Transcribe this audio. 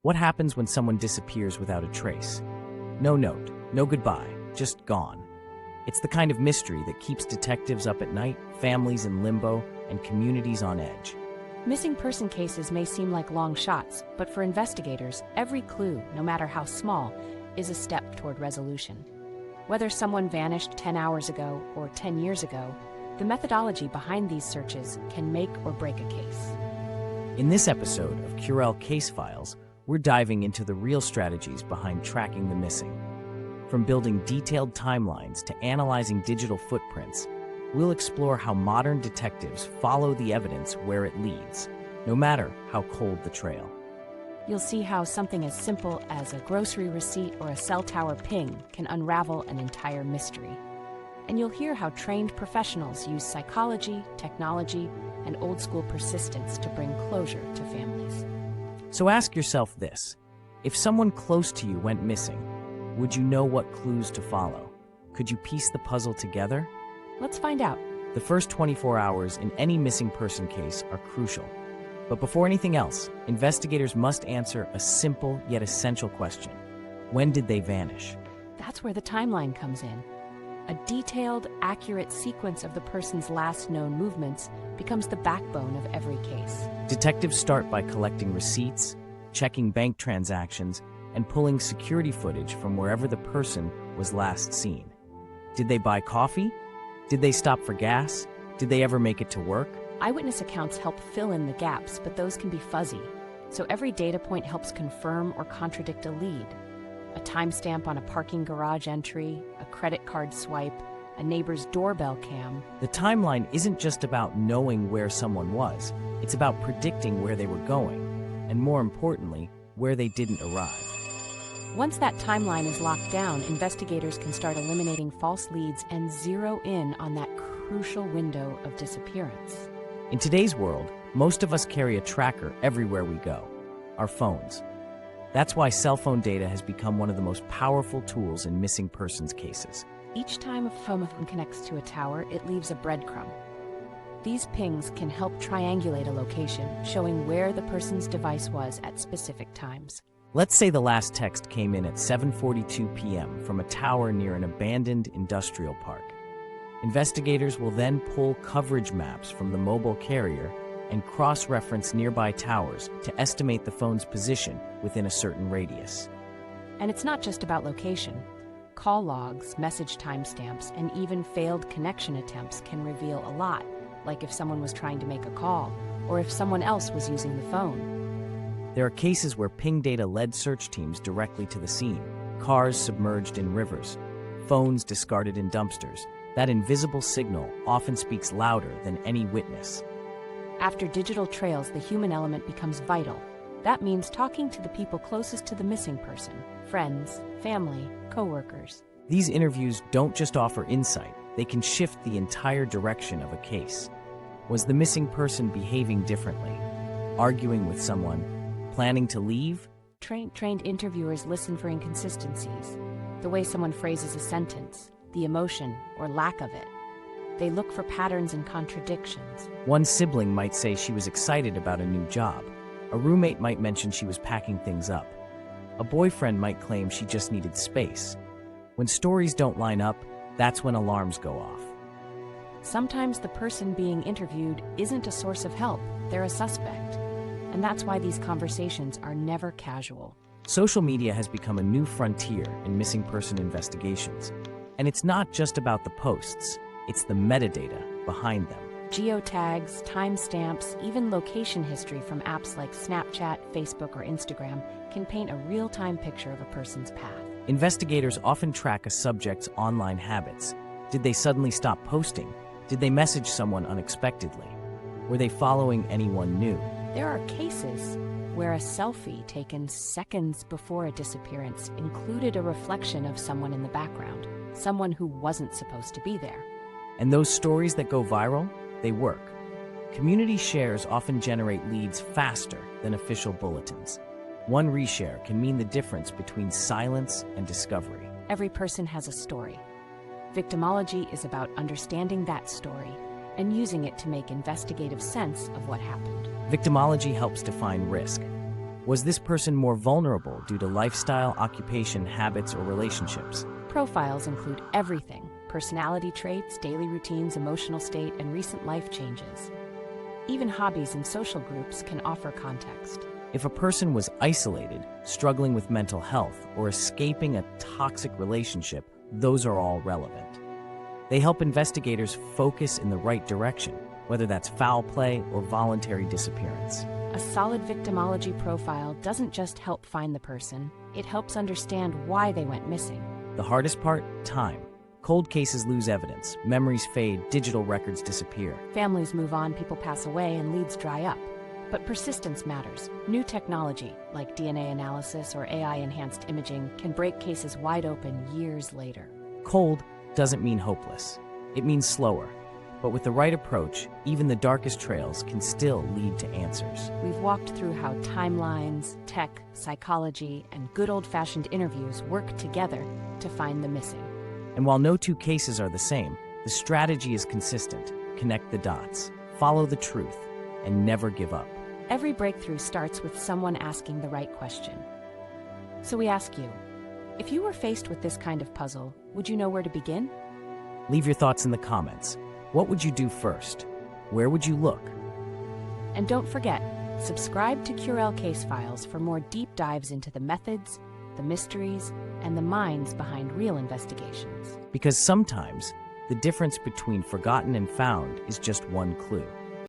What happens when someone disappears without a trace? No note, no goodbye, just gone. It's the kind of mystery that keeps detectives up at night, families in limbo, and communities on edge. Missing person cases may seem like long shots, but for investigators, every clue, no matter how small, is a step toward resolution. Whether someone vanished 10 hours ago or 10 years ago, the methodology behind these searches can make or break a case. In this episode of Curell Case Files, we're diving into the real strategies behind tracking the missing. From building detailed timelines to analyzing digital footprints, we'll explore how modern detectives follow the evidence where it leads, no matter how cold the trail. You'll see how something as simple as a grocery receipt or a cell tower ping can unravel an entire mystery. And you'll hear how trained professionals use psychology, technology, and old-school persistence to bring closure to families. So ask yourself this: if someone close to you went missing, would you know what clues to follow? Could you piece the puzzle together? Let's find out. The first 24 hours in any missing person case are crucial. But before anything else, investigators must answer a simple yet essential question. When did they vanish? That's where the timeline comes in. A detailed, accurate sequence of the person's last known movements becomes the backbone of every case. Detectives start by collecting receipts, checking bank transactions, and pulling security footage from wherever the person was last seen. Did they buy coffee? Did they stop for gas? Did they ever make it to work? Eyewitness accounts help fill in the gaps, but those can be fuzzy. So every data point helps confirm or contradict a lead. A timestamp on a parking garage entry, a credit card swipe, a neighbor's doorbell cam. The timeline isn't just about knowing where someone was. It's about predicting where they were going, and more importantly, where they didn't arrive. Once that timeline is locked down, investigators can start eliminating false leads and zero in on that crucial window of disappearance. In today's world, most of us carry a tracker everywhere we go: our phones. That's why cell phone data has become one of the most powerful tools in missing persons cases. Each time a phone connects to a tower, it leaves a breadcrumb. These pings can help triangulate a location, showing where the person's device was at specific times. Let's say the last text came in at 7:42 p.m. from a tower near an abandoned industrial park. Investigators will then pull coverage maps from the mobile carrier and cross-reference nearby towers to estimate the phone's position within a certain radius. And it's not just about location. Call logs, message timestamps, and even failed connection attempts can reveal a lot, like if someone was trying to make a call or if someone else was using the phone. There are cases where ping data led search teams directly to the scene: cars submerged in rivers, phones discarded in dumpsters. That invisible signal often speaks louder than any witness. After digital trails, the human element becomes vital. That means talking to the people closest to the missing person: friends, family, coworkers. These interviews don't just offer insight, they can shift the entire direction of a case. Was the missing person behaving differently? Arguing with someone? Planning to leave? Trained interviewers listen for inconsistencies. The way someone phrases a sentence, the emotion or lack of it. They look for patterns and contradictions. One sibling might say she was excited about a new job. A roommate might mention she was packing things up. A boyfriend might claim she just needed space. When stories don't line up, that's when alarms go off. Sometimes the person being interviewed isn't a source of help, they're a suspect. And that's why these conversations are never casual. Social media has become a new frontier in missing person investigations. And it's not just about the posts. It's the metadata behind them. Geotags, timestamps, even location history from apps like Snapchat, Facebook, or Instagram can paint a real-time picture of a person's path. Investigators often track a subject's online habits. Did they suddenly stop posting? Did they message someone unexpectedly? Were they following anyone new? There are cases where a selfie taken seconds before a disappearance included a reflection of someone in the background, someone who wasn't supposed to be there. And those stories that go viral, they work. Community shares often generate leads faster than official bulletins. One reshare can mean the difference between silence and discovery. Every person has a story. Victimology is about understanding that story and using it to make investigative sense of what happened. Victimology helps define risk. Was this person more vulnerable due to lifestyle, occupation, habits, or relationships? Profiles include everything: personality traits, daily routines, emotional state, and recent life changes. Even hobbies and social groups can offer context. If a person was isolated, struggling with mental health, or escaping a toxic relationship, those are all relevant. They help investigators focus in the right direction, whether that's foul play or voluntary disappearance. A solid victimology profile doesn't just help find the person, it helps understand why they went missing. The hardest part? Time. Cold cases lose evidence, memories fade, digital records disappear. Families move on, people pass away, and leads dry up. But persistence matters. New technology, like DNA analysis or AI-enhanced imaging, can break cases wide open years later. Cold doesn't mean hopeless. It means slower. But with the right approach, even the darkest trails can still lead to answers. We've walked through how timelines, tech, psychology, and good old-fashioned interviews work together to find the missing. And while no two cases are the same, the strategy is consistent. Connect the dots, follow the truth, and never give up. Every breakthrough starts with someone asking the right question. So we ask you, if you were faced with this kind of puzzle, would you know where to begin? Leave your thoughts in the comments. What would you do first? Where would you look? And don't forget, subscribe to Curell Case Files for more deep dives into the methods, the mysteries, and the minds behind real investigations. Because sometimes, the difference between forgotten and found is just one clue.